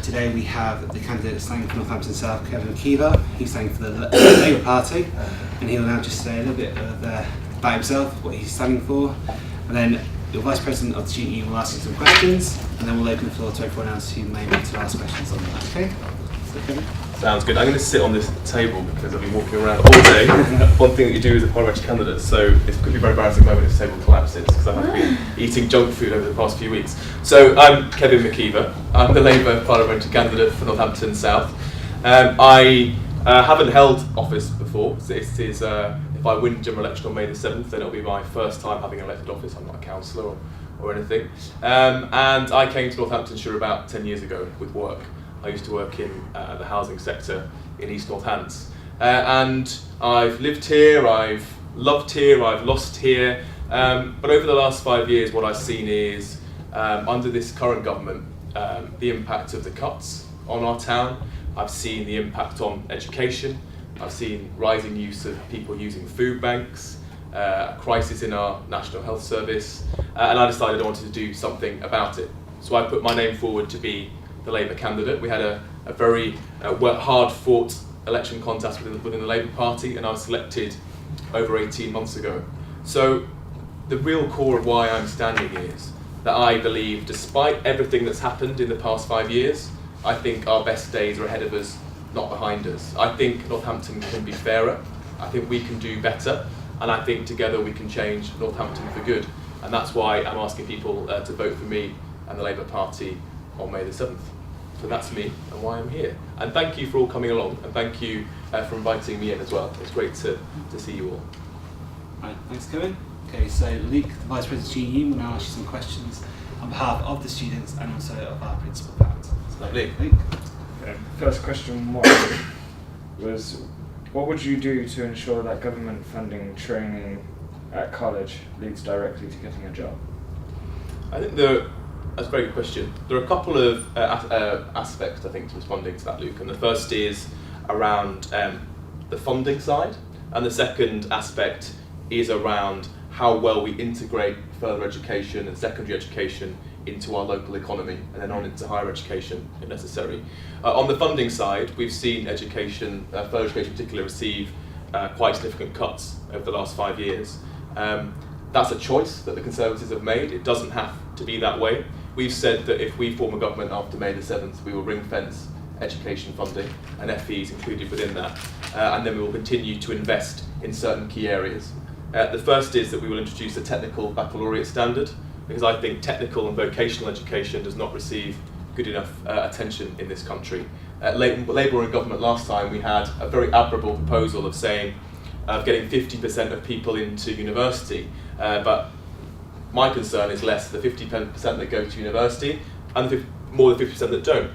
Today we have the candidate standing for Northampton South, Kevin McKeever. He's standing for the Labour Party, and he'll now just say a little bit about himself, what he's standing for, and then your Vice President of the GE will ask you some questions, and then we'll open the floor to everyone else who may want to ask questions on that. Okay? So, Kevin? Sounds good. I'm going to sit on this table because I've been walking around all day. One thing that you do as a parliamentary candidate, so it could be very embarrassing moment if the table collapses because I have been eating junk food over the past few weeks. So I'm Kevin McKeever. I'm the Labour parliamentary candidate for Northampton South. I haven't held office before. So it is, if I win the general election on May the 7th, then it'll be my first time having elected office. I'm not a councillor or anything. And I came to Northamptonshire about 10 years ago with work. I used to work in the housing sector in East Northants. And I've lived here, I've loved here, I've lost here. But over the last 5 years, what I've seen is, under this current government, the impact of the cuts on our town. I've seen the impact on education. I've seen rising use of people using food banks, a crisis in our National Health Service, and I decided I wanted to do something about it. So I put my name forward to be the Labour candidate. We had a very hard-fought election contest within the Labour Party, and I was selected over 18 months ago. So the real core of why I'm standing is that I believe, despite everything that's happened in the past 5 years, I think our best days are ahead of us, not behind us. I think Northampton can be fairer. I think we can do better, and I think together we can change Northampton for good. And that's why I'm asking people to vote for me and the Labour Party on May the 7th. So that's me and why I'm here. And thank you for all coming along, and thank you for inviting me in as well. It's great to see you all. Right, thanks, Kevin. Okay, so Luke, the Vice President of GE, will now ask you some questions on behalf of the students and also of our principal, Pat. So, Lovely. Luke. First question was, what would you do to ensure that government funding training at college leads directly to getting a job? I think that's a very good question. There are a couple of aspects, I think, to responding to that, Luke. And the first is around the funding side, and the second aspect is around how well we integrate further education and secondary education into our local economy, and then on into higher education if necessary. On the funding side, we've seen education, further education in particular, receive quite significant cuts over the last 5 years. That's a choice that the Conservatives have made. It doesn't have to be that way. We've said that if we form a government after May the 7th, we will ring fence education funding and FEs included within that, and then we will continue to invest in certain key areas. The first is that we will introduce a technical baccalaureate standard, because I think technical and vocational education does not receive good enough attention in this country. Labour were in government last time, we had a very admirable proposal of saying, of getting 50% of people into university, but my concern is less the 50% that go to university and more the 50% that don't.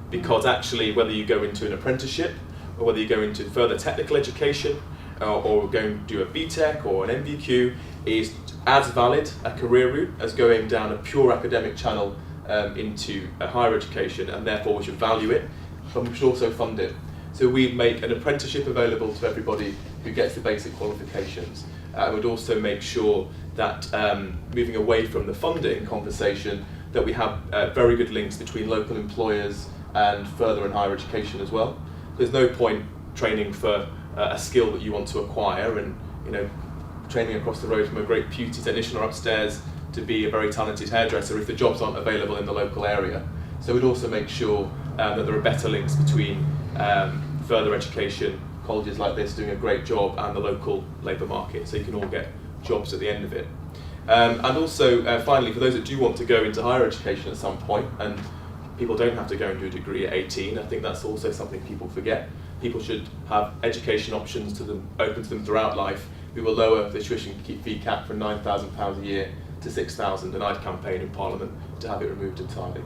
Because actually, whether you go into an apprenticeship or whether you go into further technical education or go and do a BTEC or an MVQ is as valid a career route as going down a pure academic channel into a higher education, and therefore we should value it, but we should also fund it. So we make an apprenticeship available to everybody who gets the basic qualifications. And we'd also make sure that moving away from the funding conversation, that we have very good links between local employers and further and higher education as well. There's no point training for a skill that you want to acquire and training across the road from a great beauty technician or upstairs to be a very talented hairdresser if the jobs aren't available in the local area. So we'd also make sure that there are better links between further education, colleges like this doing a great job, and the local labour market, so you can all get jobs at the end of it. And also, finally, for those that do want to go into higher education at some point, and people don't have to go and do a degree at 18, I think that's also something people forget. People should have education options to them, open to them throughout life. We will lower the tuition fee cap from £9,000 a year to £6,000, and I'd campaign in Parliament to have it removed entirely.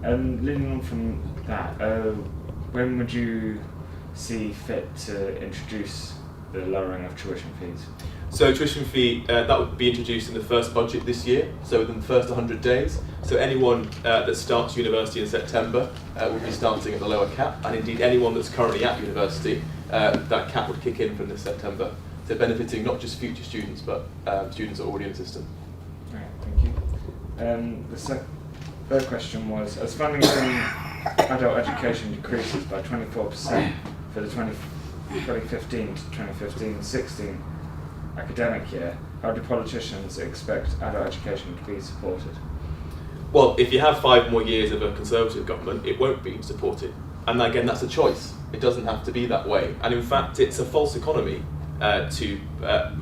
Leading on from that, when would you see fit to introduce the lowering of tuition fees? So tuition fee, that would be introduced in the first budget this year, so within the first 100 days. So anyone that starts university in September will be starting at the lower cap, and indeed anyone that's currently at university, that cap would kick in from this September. So benefiting not just future students, but students that are already in the system. Alright, thank you. The third question was, as funding from adult education decreases by 24% for the 2015 to 2015-16 academic year, how do politicians expect adult education to be supported? Well, if you have 5 more years of a Conservative government, it won't be supported. And again, that's a choice. It doesn't have to be that way. And in fact, it's a false economy to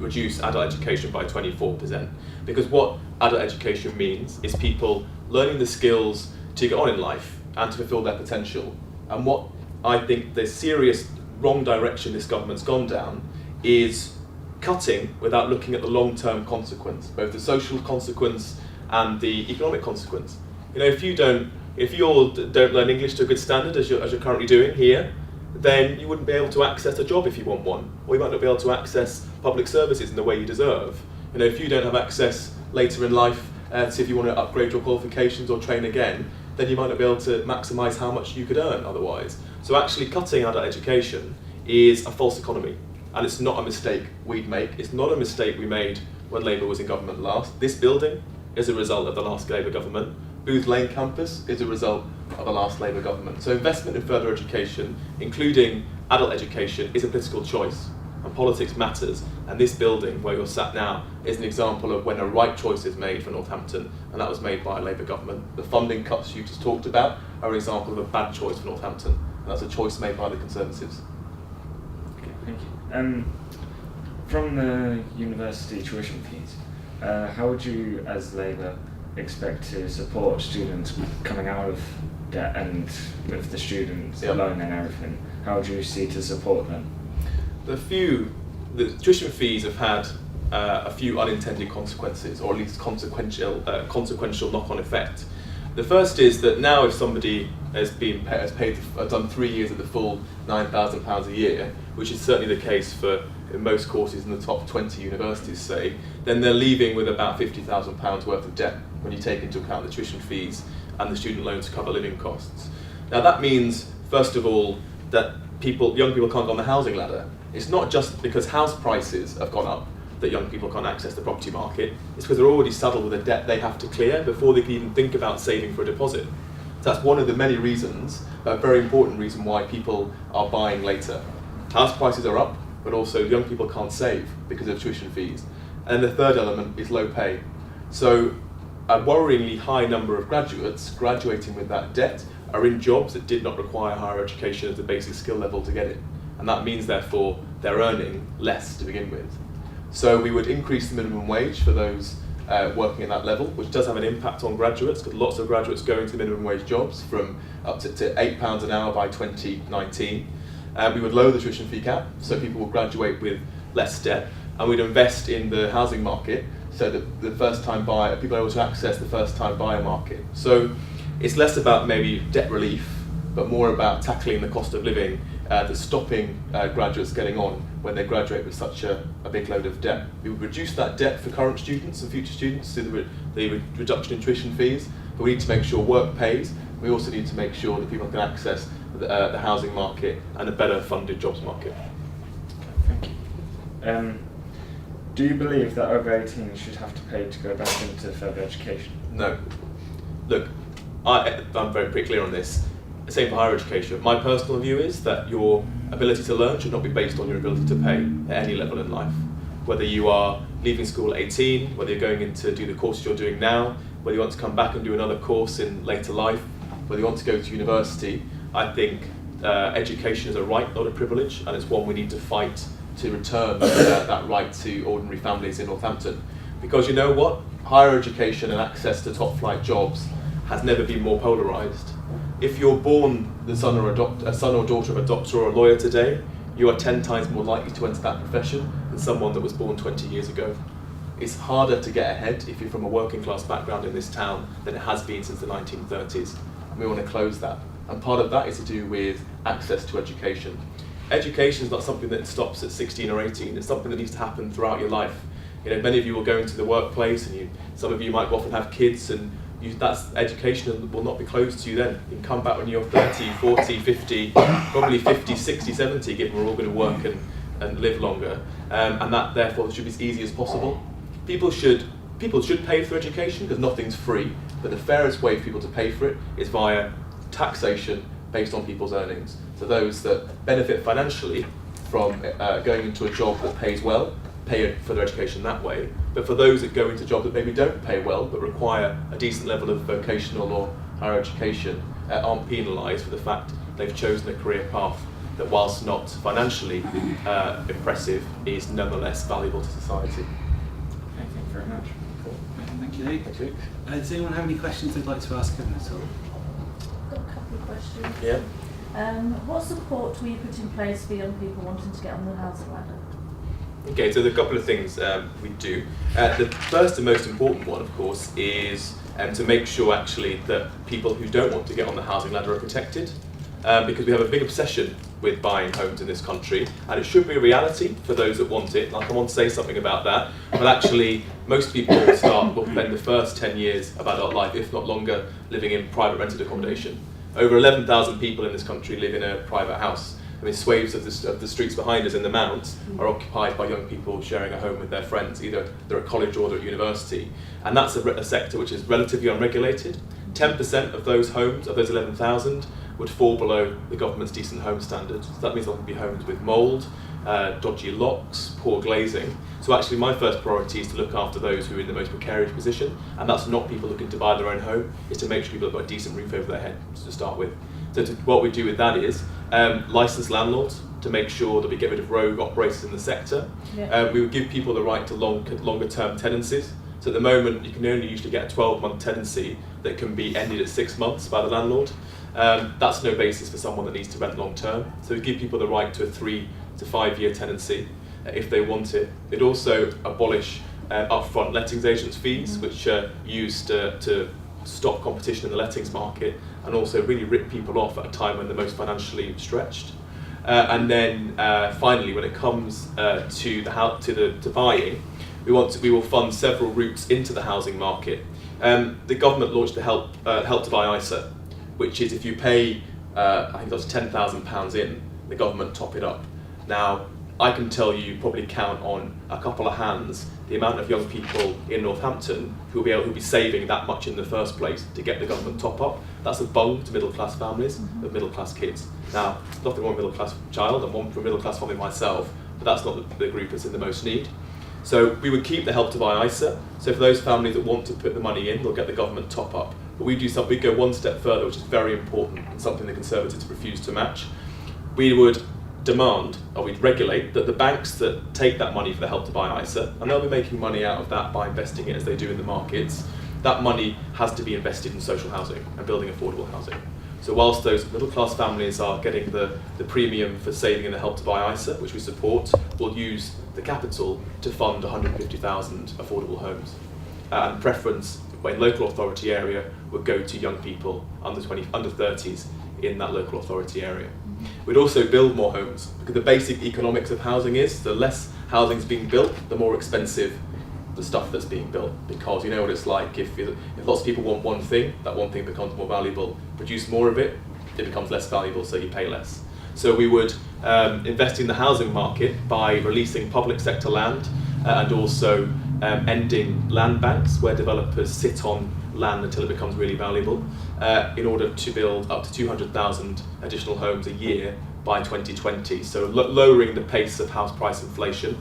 reduce adult education by 24%. Because what adult education means is people learning the skills to get on in life and to fulfil their potential. And what I think the serious wrong direction this government's gone down is cutting without looking at the long-term consequence, both the social consequence and the economic consequence. You know, if you all don't learn English to a good standard, as you're currently doing here, then you wouldn't be able to access a job if you want one, or you might not be able to access public services in the way you deserve. You know, if you don't have access later in life to if you want to upgrade your qualifications or train again, then you might not be able to maximise how much you could earn otherwise. So actually cutting adult education is a false economy, and it's not a mistake we'd make. It's not a mistake we made when Labour was in government last. This building is a result of the last Labour government. Booth Lane campus is a result of the last Labour government. So investment in further education, including adult education, is a political choice, and politics matters. And this building, where you're sat now, is an example of when a right choice is made for Northampton, and that was made by a Labour government. The funding cuts you just talked about are an example of a bad choice for Northampton, and that's a choice made by the Conservatives. Okay, thank you. From the university tuition fees, how would you, as Labour, expect to support students coming out of debt and with the students loan and everything? How would you see to support them? The tuition fees have had a few unintended consequences, or at least consequential knock-on effect. The first is that now if somebody has done 3 years at the full £9,000 a year, which is certainly the case for most courses in the top 20 universities, say, then they're leaving with about £50,000 worth of debt when you take into account the tuition fees and the student loans to cover living costs. Now that means, first of all, that young people can't go on the housing ladder. It's not just because house prices have gone up that young people can't access the property market. It's because they're already saddled with a debt they have to clear before they can even think about saving for a deposit. So that's one of the many reasons, a very important reason why people are buying later. House prices are up, but also young people can't save because of tuition fees. And the third element is low pay. So a worryingly high number of graduates graduating with that debt are in jobs that did not require higher education as a basic skill level to get it. And that means, therefore, they're earning less to begin with. So we would increase the minimum wage for those working at that level, which does have an impact on graduates, because lots of graduates go into minimum wage jobs from up to £8 an hour by 2019. We would lower the tuition fee cap, so people will graduate with less debt, and we'd invest in the housing market so that the first-time buyer, people are able to access the first-time buyer market. So it's less about maybe debt relief, but more about tackling the cost of living that's stopping graduates getting on when they graduate with such a big load of debt. We would reduce that debt for current students and future students through the reduction in tuition fees, but we need to make sure work pays. We also need to make sure that people can access the housing market and a better funded jobs market. Thank you. Do you believe that over 18 should have to pay to go back into further education? No. Look, I'm very pretty clear on this. Same for higher education. My personal view is that your ability to learn should not be based on your ability to pay at any level in life. Whether you are leaving school at 18, whether you're going in to do the course you're doing now, whether you want to come back and do another course in later life, whether you want to go to university, I think education is a right, not a privilege, and it's one we need to fight to return that right to ordinary families in Northampton. Because you know what? Higher education and access to top flight jobs has never been more polarised. If you're born the son or daughter of a doctor or a lawyer today, you are 10 times more likely to enter that profession than someone that was born 20 years ago. It's harder to get ahead if you're from a working class background in this town than it has been since the 1930s. And we want to close that. And part of that is to do with access to education. Education is not something that stops at 16 or 18. It's something that needs to happen throughout your life. You know, many of you will go into the workplace, and some of you might often have kids, and that's education will not be closed to you then. You can come back when you're 30, 40, 50, probably 50, 60, 70, given we're all going to work and live longer. And that therefore should be as easy as possible. People should people should pay for education because nothing's free, but the fairest way for people to pay for it is via taxation based on people's earnings. So those that benefit financially from going into a job that pays well, pay for their education that way. But for those that go into jobs that maybe don't pay well but require a decent level of vocational or higher education, aren't penalised for the fact they've chosen a career path that, whilst not financially impressive, is nonetheless valuable to society. Okay, thank you very much. Cool. Thank you, Luke. Thank you. Does anyone have any questions they'd like to ask Kevin at all? Got a couple of questions. Yeah. What support will you put in place for young people wanting to get on the housing ladder? Okay, so there are a couple of things we do. The first and most important one, of course, is to make sure actually that people who don't want to get on the housing ladder are protected. Because we have a big obsession with buying homes in this country, and it should be a reality for those that want it. Like, I want to say something about that, but actually most people will spend the first 10 years of adult life, if not longer, living in private rented accommodation. Over 11,000 people in this country live in a private house. I mean, swathes of the streets behind us in the Mount are occupied by young people sharing a home with their friends, either they're at college or they're at university. And that's a sector which is relatively unregulated. 10% of those homes, of those 11,000, would fall below the government's decent home standards. So that means there will be homes with mould, dodgy locks, poor glazing. So actually my first priority is to look after those who are in the most precarious position, and that's not people looking to buy their own home, it's to make sure people have got a decent roof over their head to start with. So what we do with that is licensed landlords to make sure that we get rid of rogue operators in the sector. Yeah. We would give people the right to longer term tenancies. So at the moment you can only usually get a 12-month tenancy that can be ended at 6 months by the landlord. That's no basis for someone that needs to rent long term. So we give people the right to a 3 to 5 year tenancy if they want it. It'd also abolish upfront lettings agents fees, which are used to stop competition in the lettings market, and also really rip people off at a time when they're most financially stretched. And then finally, when it comes to buying, we will fund several routes into the housing market. The government launched the Help to Buy ISA, which is if you pay, I think that's £10,000 in, the government top it up. Now, I can tell you, probably count on a couple of hands the amount of young people in Northampton who will be saving that much in the first place to get the government top up. That's a bung to middle class families with middle class kids. Now, nothing wrong with middle class child, I'm one from a middle class family myself, but that's not the group that's in the most need. So we would keep the Help to Buy ISA. So for those families that want to put the money in, they'll get the government top up. But we go one step further, which is very important and something the Conservatives refuse to match. We would demand, or we'd regulate, that the banks that take that money for the Help to Buy ISA, and they'll be making money out of that by investing it as they do in the markets, that money has to be invested in social housing and building affordable housing. So whilst those middle class families are getting the premium for saving in the Help to Buy ISA, which we support, we'll use the capital to fund 150,000 affordable homes. And preference in local authority area would go to young people under 30s in that local authority area. We'd also build more homes, because the basic economics of housing is the less housing's being built, the more expensive the stuff that's being built, because you know what it's like, if lots of people want one thing, that one thing becomes more valuable. Produce more of it, it becomes less valuable, so you pay less. So we would invest in the housing market by releasing public sector land and also ending land banks where developers sit on land until it becomes really valuable, in order to build up to 200,000 additional homes a year by 2020. So lowering the pace of house price inflation,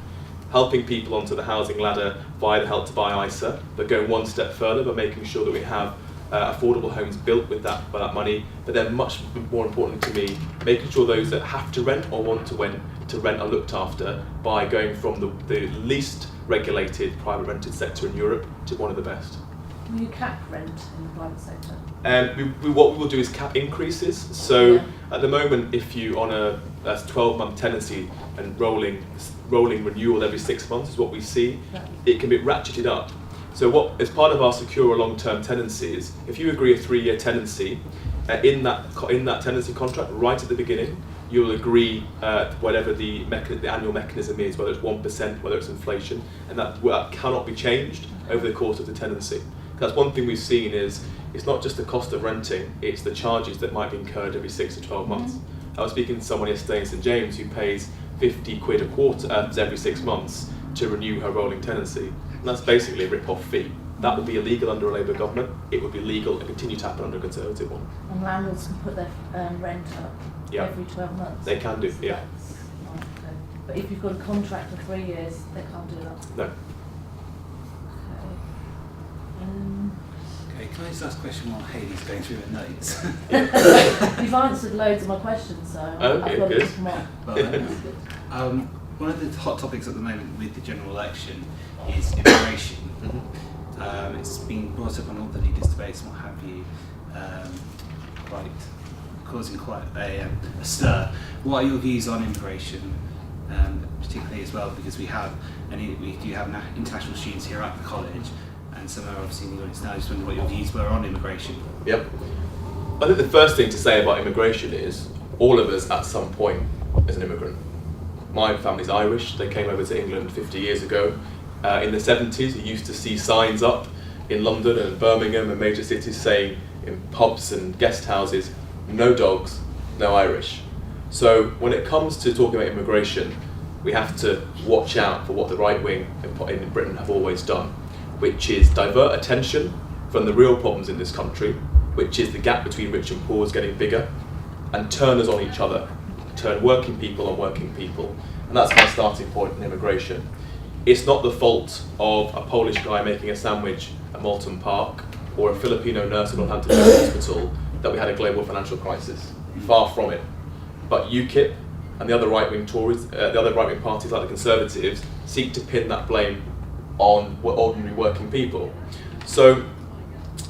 helping people onto the housing ladder via the Help to Buy ISA, but going one step further by making sure that we have affordable homes built with that money. But then much more important to me, making sure those that have to rent or want to rent are looked after by going from the least regulated private rented sector in Europe to one of the best. Will you cap rent in the private sector? What we will do is cap increases. So at the moment, if you on a 12-month tenancy and rolling renewal every 6 months is what we see, it can be ratcheted up. So as part of our secure or long-term tenancies, if you agree a 3-year tenancy, in that tenancy contract right at the beginning, you'll agree whatever the annual mechanism is, whether it's 1%, whether it's inflation, and that cannot be changed over the course of the tenancy. That's one thing we've seen is it's not just the cost of renting, it's the charges that might be incurred every 6 to 12 months. I was speaking to someone yesterday in St James who pays 50 quid a quarter every 6 months to renew her rolling tenancy. And that's basically a rip-off fee. That would be illegal under a Labour government. It would be legal and continue to happen under a Conservative one. And landlords can put their rent up Yeah. every 12 months. They can do, So yeah. okay. But if you've got a contract for 3 years, they can't do that. No. Okay. Okay, can I just ask a question while Hayley's going through her notes? You've answered loads of my questions, so Okay, I've got good. to pick them up. Well, that's good. One of the hot topics at the moment with the general election is immigration. It's been brought up on all the leaders' debates and what have you, causing quite a stir. What are your views on immigration, particularly as well, because we do have international students here at the college, and some are obviously in the audience now. I just wonder what your views were on immigration. Yep. I think the first thing to say about immigration is all of us at some point is an immigrant. My family's Irish. They came over to England 50 years ago. In the 70s, you used to see signs up in London and Birmingham and major cities saying in pubs and guest houses, no dogs, no Irish. So when it comes to talking about immigration, we have to watch out for what the right wing in Britain have always done, which is divert attention from the real problems in this country, which is the gap between rich and poor is getting bigger, and turn us on each other, turn working people on working people. And that's my starting point in immigration. It's not the fault of a Polish guy making a sandwich at Moulton Park or a Filipino nurse at Northampton Hospital that we had a global financial crisis. Far from it. But UKIP and the other right-wing Tories, the other right-wing parties like the Conservatives, seek to pin that blame on ordinary working people. So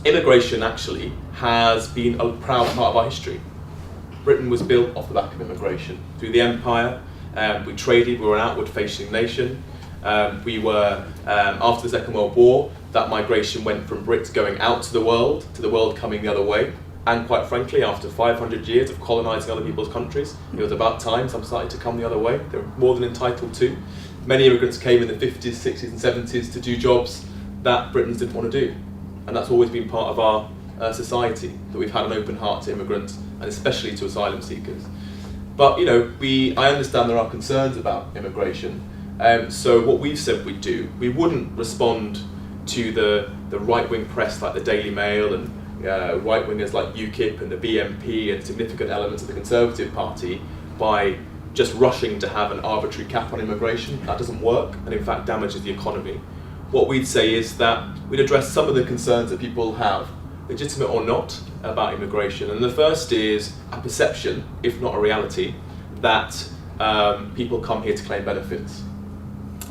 immigration actually has been a proud part of our history. Britain was built off the back of immigration. Through the empire, we traded, we were an outward-facing nation. We were, after the Second World War, that migration went from Brits going out to the world coming the other way. And quite frankly, after 500 years of colonising other people's countries, it was about time some started to come the other way. They were more than entitled to. Many immigrants came in the 50s, 60s and 70s to do jobs that Britons didn't want to do. And that's always been part of our society, that we've had an open heart to immigrants, and especially to asylum seekers. But I understand there are concerns about immigration. So what we've said we'd do, we wouldn't respond to the right-wing press like the Daily Mail and right-wingers like UKIP and the BNP and significant elements of the Conservative Party by just rushing to have an arbitrary cap on immigration. That doesn't work and in fact damages the economy. What we'd say is that we'd address some of the concerns that people have, legitimate or not, about immigration. And the first is a perception, if not a reality, that people come here to claim benefits.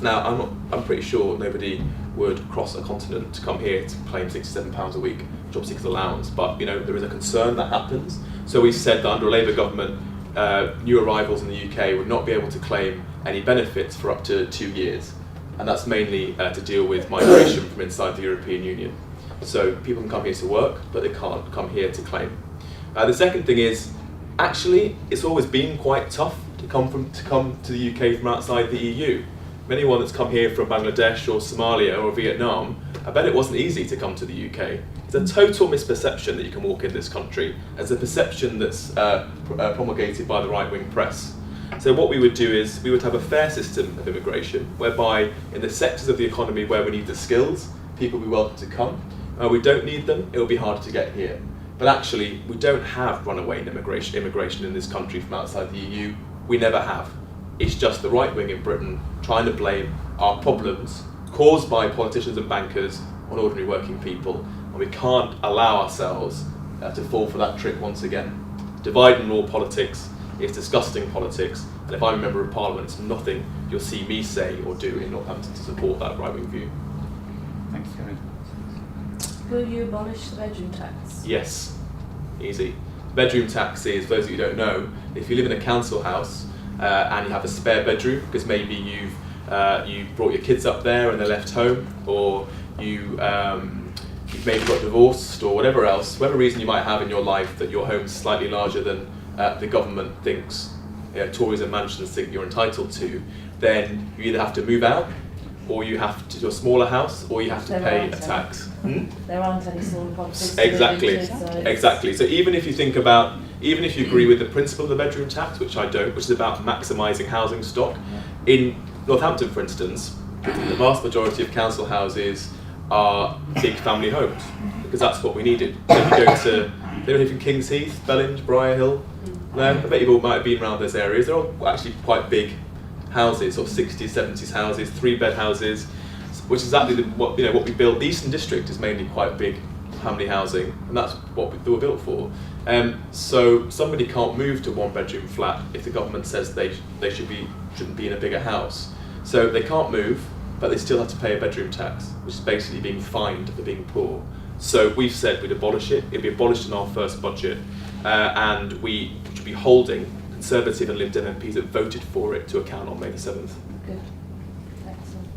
Now, I'm pretty sure nobody would cross a continent to come here to claim £67 a week job seekers allowance, but there is a concern that happens. So we said that under a Labour government, new arrivals in the UK would not be able to claim any benefits for up to 2 years, and that's mainly to deal with migration from inside the European Union. So people can come here to work, but they can't come here to claim. The second thing is, actually, it's always been quite tough to come to the UK from outside the EU. Anyone that's come here from Bangladesh or Somalia or Vietnam, I bet it wasn't easy to come to the UK. It's a total misperception that you can walk in this country. It's a perception that's promulgated by the right-wing press. So what we would do is we would have a fair system of immigration, whereby in the sectors of the economy where we need the skills, people will be welcome to come. We don't need them, it will be harder to get here. But actually, we don't have runaway immigration in this country from outside the EU. We never have. It's just the right wing in Britain trying to blame our problems caused by politicians and bankers on ordinary working people, and we can't allow ourselves to fall for that trick once again. Divide and rule politics is disgusting politics, and if I'm a member of Parliament, it's nothing you'll see me say or do in Northampton to support that right wing view. Thank you, Kevin. Will you abolish the bedroom tax? Yes, easy. Bedroom tax is, for those of you who don't know, if you live in a council house and you have a spare bedroom because maybe you brought your kids up there and they're left home, or you've maybe got divorced or whatever else, whatever reason you might have in your life that your home's slightly larger than the government thinks, Tories and mansions think you're entitled to, then you either have to move out, or you have to do a smaller house, or you have to pay a tax. There aren't any smaller properties. Exactly. So even if you agree with the principle of the bedroom tax, which I don't, which is about maximising housing stock, in Northampton, for instance, The vast majority of council houses are big family homes, because that's what we needed. So if you go to, they don't even Kings Heath, Bellinge, Briar Hill. No, I bet you all might have been around those areas. They're all actually quite big houses, sort of 60s, 70s houses, 3-bed houses, which is exactly what we built. The Eastern District is mainly quite big family housing, and that's what they were built for. So somebody can't move to a 1-bedroom flat if the government says they shouldn't be in a bigger house. So they can't move, but they still have to pay a bedroom tax, which is basically being fined for being poor. So we've said we'd abolish it. It'd be abolished in our first budget, and we should be holding Conservative and Lib Dem MPs that voted for it to account on May the 7th. Good. Excellent.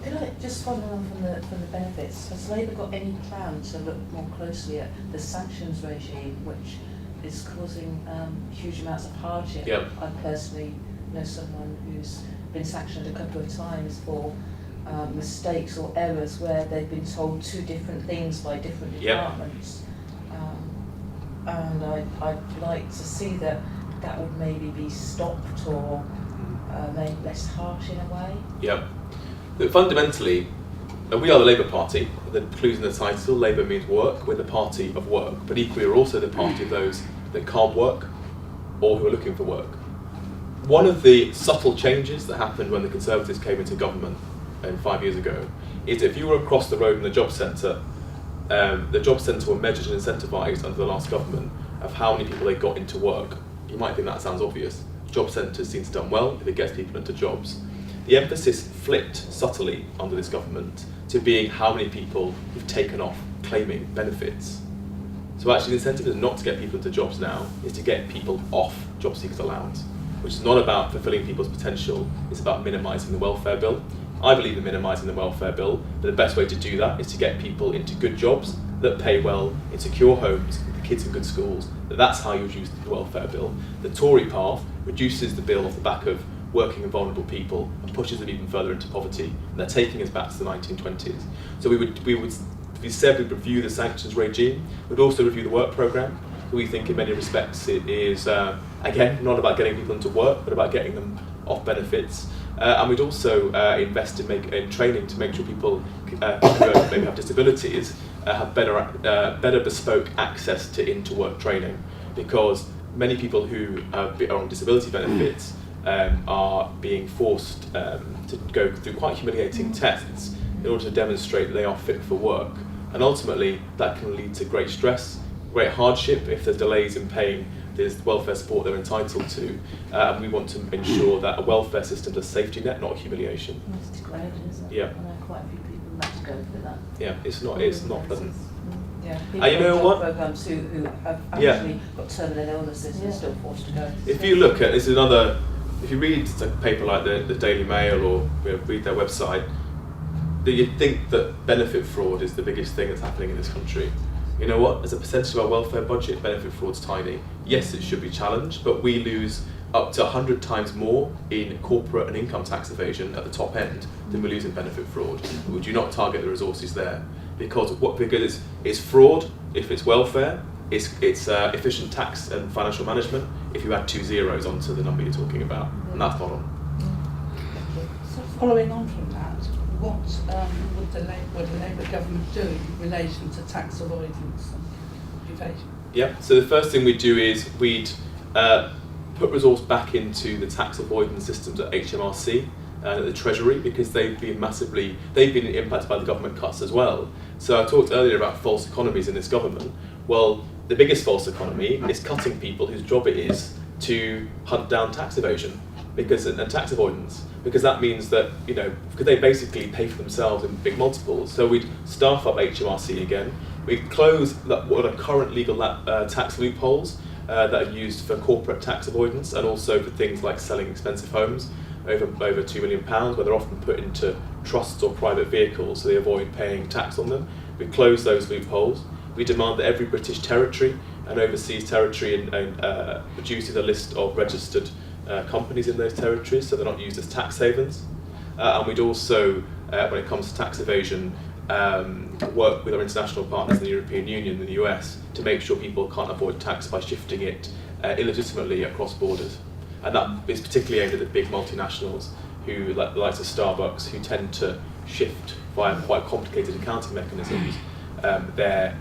Could I just follow on from the benefits? Has Labour got any plan to look more closely at the sanctions regime, which is causing huge amounts of hardship? Yep. I personally know someone who's been sanctioned a couple of times for mistakes or errors where they've been told 2 different things by different departments. And I'd like to see that would maybe be stopped or made less harsh in a way. Yep. But fundamentally, we are the Labour Party. The clues in the title, Labour means work. We're the party of work, but equally we're also the party of those that can't work or who are looking for work. One of the subtle changes that happened when the Conservatives came into government 5 years ago is if you were across the road in the job centre were measured and incentivised under the last government of how many people they got into work. You might think that sounds obvious. Job centres seem to have done well if it gets people into jobs. The emphasis flipped subtly under this government to being how many people who've taken off claiming benefits. So actually the incentive is not to get people into jobs now, it's to get people off job seekers allowance, which is not about fulfilling people's potential, it's about minimising the welfare bill. I believe in minimising the welfare bill, but the best way to do that is to get people into good jobs that pay well, in secure homes, with kids in good schools. That's how you reduce the welfare bill. The Tory path reduces the bill off the back of working and vulnerable people and pushes them even further into poverty. And they're taking us back to the 1920s. So we said we'd review the sanctions regime. We'd also review the work programme. We think in many respects it is, again, not about getting people into work, but about getting them off benefits. And we'd also invest in training to make sure people who maybe have disabilities have better bespoke access to into-work training, because many people who are on disability benefits are being forced to go through quite humiliating tests in order to demonstrate that they are fit for work. And ultimately, that can lead to great stress, great hardship if there's delays in paying the welfare support they're entitled to. And we want to ensure that a welfare system is a safety net, not a humiliation. It's degraded, isn't it? Yeah. I know quite a few people who have to go through that. Yeah, it's not pleasant. Yeah, And you know what? Programs who have actually got terminal illnesses and still forced to go. If you look at, if you read a paper like the Daily Mail or read their website, that you'd think that benefit fraud is the biggest thing that's happening in this country. You know what? As a percentage of our welfare budget, benefit fraud's tiny. Yes, it should be challenged, but we lose up to 100 times more in corporate and income tax evasion at the top end than we lose in benefit fraud. We do not target the resources there because it's fraud if it's welfare, it's efficient tax and financial management if you add 2 zeros onto the number you're talking about, and that's not on. So following on from that, what would the Labour government do in relation to tax avoidance and evasion? Yeah, so the first thing we'd do is we'd put resource back into the tax avoidance systems at HMRC and at the Treasury, because they've been impacted by the government cuts as well. So I talked earlier about false economies in this government. Well, the biggest false economy is cutting people whose job it is to hunt down tax evasion and tax avoidance, because that means that, because they basically pay for themselves in big multiples. So we'd staff up HMRC again. We'd close what are current legal tax loopholes that are used for corporate tax avoidance, and also for things like selling expensive homes over £2 million, where they're often put into trusts or private vehicles, so they avoid paying tax on them. We close those loopholes. We demand that every British territory and overseas territory produces a list of registered companies in those territories, so they're not used as tax havens. And we'd also, when it comes to tax evasion, work with our international partners in the European Union and the US to make sure people can't avoid tax by shifting it illegitimately across borders. And that is particularly aimed at the big multinationals who, like the likes of Starbucks, who tend to shift via quite complicated accounting mechanisms their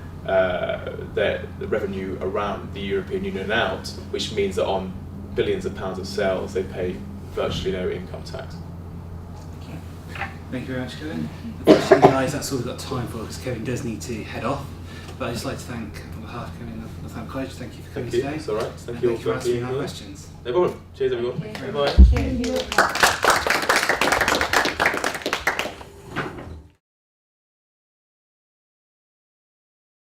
revenue around the European Union and out, which means that on billions of pounds of sales they pay virtually no income tax. Thank you very much, Kevin. Unfortunately, guys, that's all we've got time for because Kevin does need to head off. But I'd just like to thank, on behalf of Kevin and the College, thank you for coming Thank you. today. It's all right. And Thank you all thank you for for answering being our here. questions. No problem. Cheers, everyone. Thank you. Bye bye. Thank you.